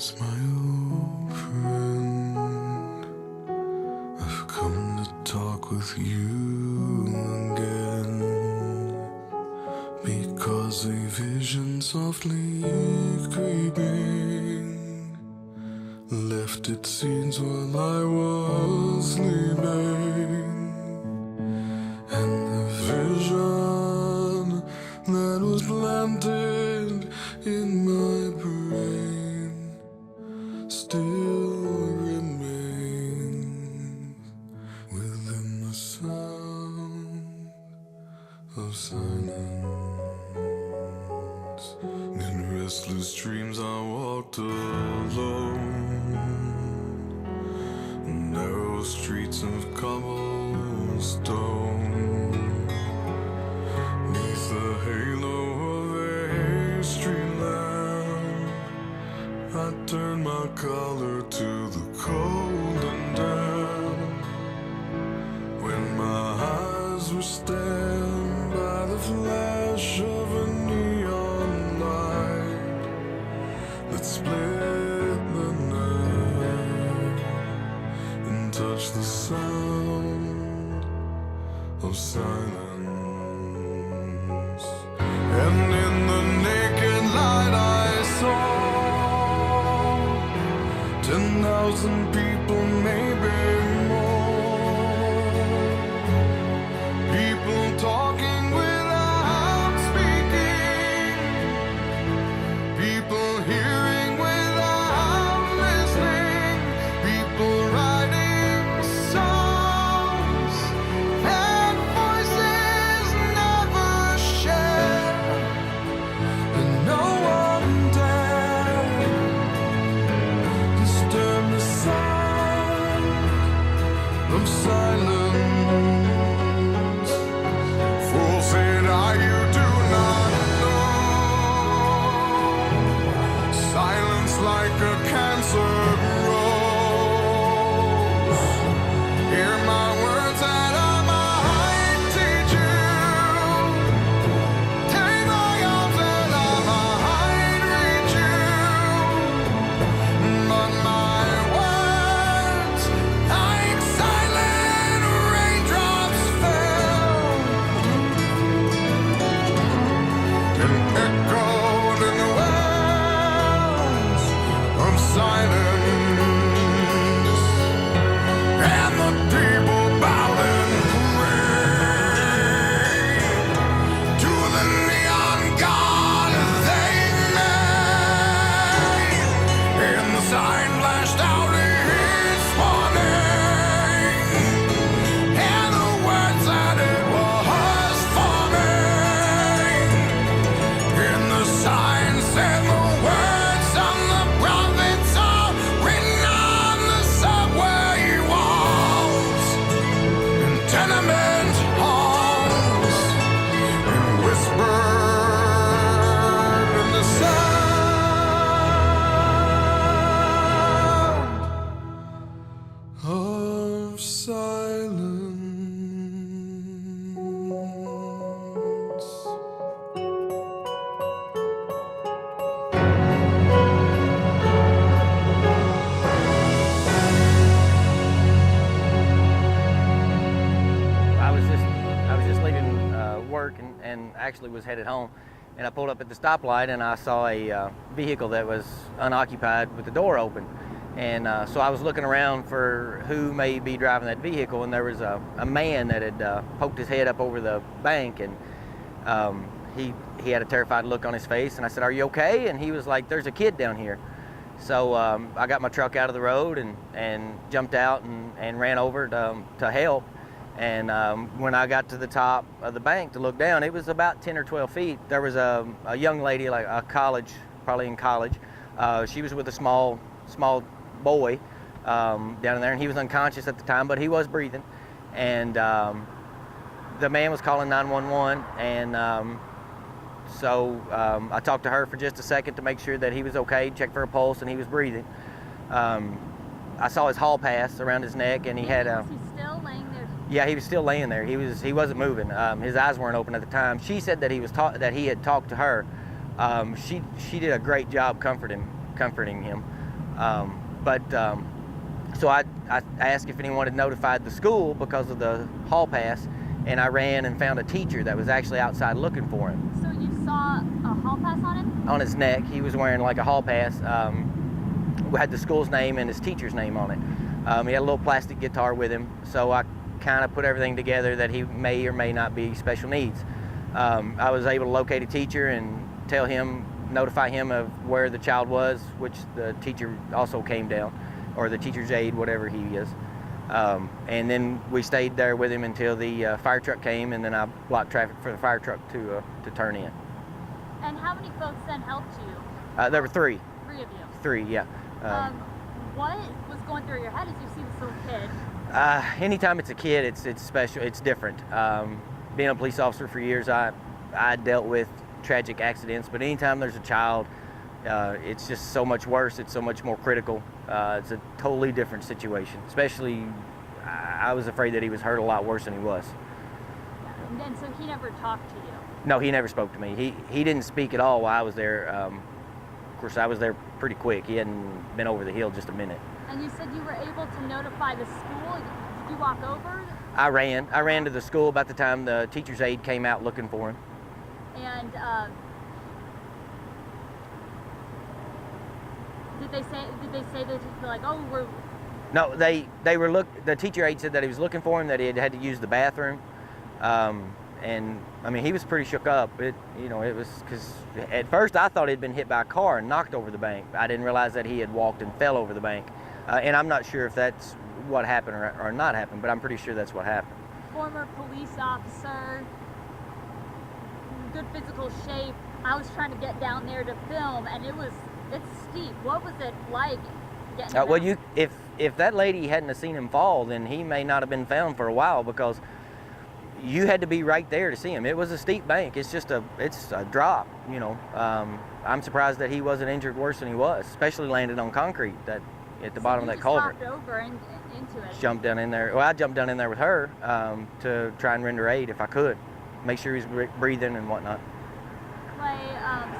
Yes, my old friend, I've come to talk with you again, because a vision softly creeping left its seeds while I was sleeping, and the vision that was planted in my brain still remains within the sound of silence. In restless dreams I walked alone, narrow streets of cobblestone, neath the halo of a street lamp. I turned my collar to the cold and damp, when my eyes were stabbed by the flash of a neon light that split the night and touched the sound of silence. And in the naked light I saw 10,000 people, maybe more. People talking without speaking. People hearing without listening. People writing songs that voices never share. And no one dared disturb the sound of silence. Fool said I, you do not know. Silence like a cancer grows. Hear my words that I might teach you. Take my arms that I might reach you. But my words, like silent raindrops, fell and echoed in the wells of silence. And the people bowed and prayed to the neon god they made. And the sign flashed out its warning, and the words that it was forming. And the sign said the words of the prophets are written on the subway walls, in tenement halls, and whispered in the sound of silence. I was just leaving work and actually was headed home, and I pulled up at the stoplight and I saw a vehicle that was unoccupied with the door open, and so I was looking around for who may be driving that vehicle, and there was a man that had poked his head up over the bank, and he had a terrified look on his face, and I said, "Are you okay?" And he was like, "There's a kid down here." So I got my truck out of the road and jumped out and ran over to help. And when I got to the top of the bank to look down, it was about 10 or 12 feet. There was a young lady, like a college, probably in college. She was with a small boy down there, and he was unconscious at the time, but he was breathing. And the man was calling 911, and so I talked to her for just a second to make sure that he was okay, checked for a pulse, and he was breathing. I saw his hall pass around his neck, and he had a... Was he still laying there? Yeah, he was still laying there. He wasn't moving. His eyes weren't open at the time. She said that he had talked to her. She did a great job comforting him. So I asked if anyone had notified the school because of the hall pass, and I ran and found a teacher that was actually outside looking for him. So you saw a hall pass on him? On his neck, he was wearing like a hall pass. We had the school's name and his teacher's name on it. He had a little plastic guitar with him, so I kind of put everything together that he may or may not be special needs. I was able to locate a teacher and notify him of where the child was, which the teacher also came down, or the teacher's aide, whatever he is. And then we stayed there with him until the fire truck came, and then I blocked traffic for the fire truck to turn in. And how many folks then helped you? There were three. Three of you. Three, yeah. What was going through your head as you see this little kid? Anytime it's a kid, it's special. It's different. Being a police officer for years, I dealt with tragic accidents, but anytime there's a child, it's just so much worse. It's so much more critical. It's a totally different situation. Especially, I was afraid that he was hurt a lot worse than he was. Yeah. And so he never talked to you? No, he never spoke to me. He didn't speak at all while I was there. Of course, I was there pretty quick. He hadn't been over the hill just a minute. And you said you were able to notify the school. Did you walk over? I ran to the school about the time the teacher's aide came out looking for him. And did they say that like, oh, we're... No, the teacher aide said that he was looking for him, that he had to use the bathroom. And I mean, he was pretty shook up. It was because at first I thought he'd been hit by a car and knocked over the bank. I didn't realize that he had walked and fell over the bank. And I'm not sure if that's what happened or not happened, but I'm pretty sure that's what happened. Former police officer, good physical shape. I was trying to get down there to film, and it's steep. What was it like getting down? Well, if that lady hadn't have seen him fall, then he may not have been found for a while, because you had to be right there to see him. It was a steep bank. It's a drop, I'm surprised that he wasn't injured worse than he was, especially landed on concrete at the bottom of that culvert. You just hopped over into it. Jumped down in there. Well, I jumped down in there with her to try and render aid if I could, make sure he was breathing and whatnot. Clay,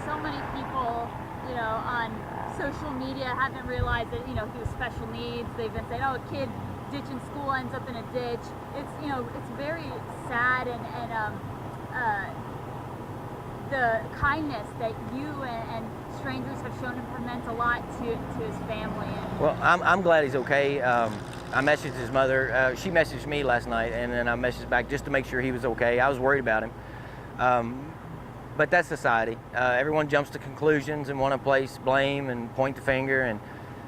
so many people, on social media haven't realized that, he was special needs. They've been saying, oh, a kid ditching school ends up in a ditch. It's very sad, and the kindness that you and strangers have shown him meant a lot to his family. Well, I'm glad he's okay. I messaged his mother. She messaged me last night, and then I messaged back just to make sure he was okay. I was worried about him. But that's society. Everyone jumps to conclusions and want to place blame and point the finger, and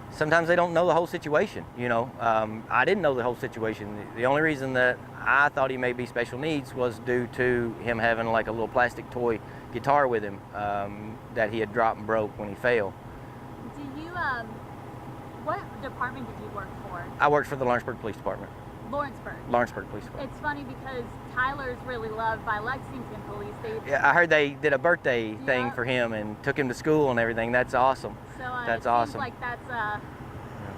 sometimes they don't know the whole situation. I didn't know the whole situation. The only reason that I thought he may be special needs was due to him having like a little plastic toy guitar with him that he had dropped and broke when he fell. What department did you work for? I worked for the Lawrenceburg Police Department. Lawrenceburg Police Department. It's funny because Tyler's really loved by Lexington Police. Yeah, I heard they did a birthday thing for him and took him to school and everything. That's awesome. So that's it awesome. Seems like that's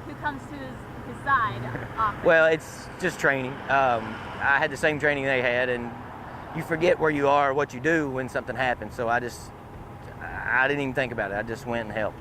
who comes to his side often. Well, it's just training. I had the same training they had, and you forget where you are, what you do when something happens. So I didn't even think about it. I just went and helped.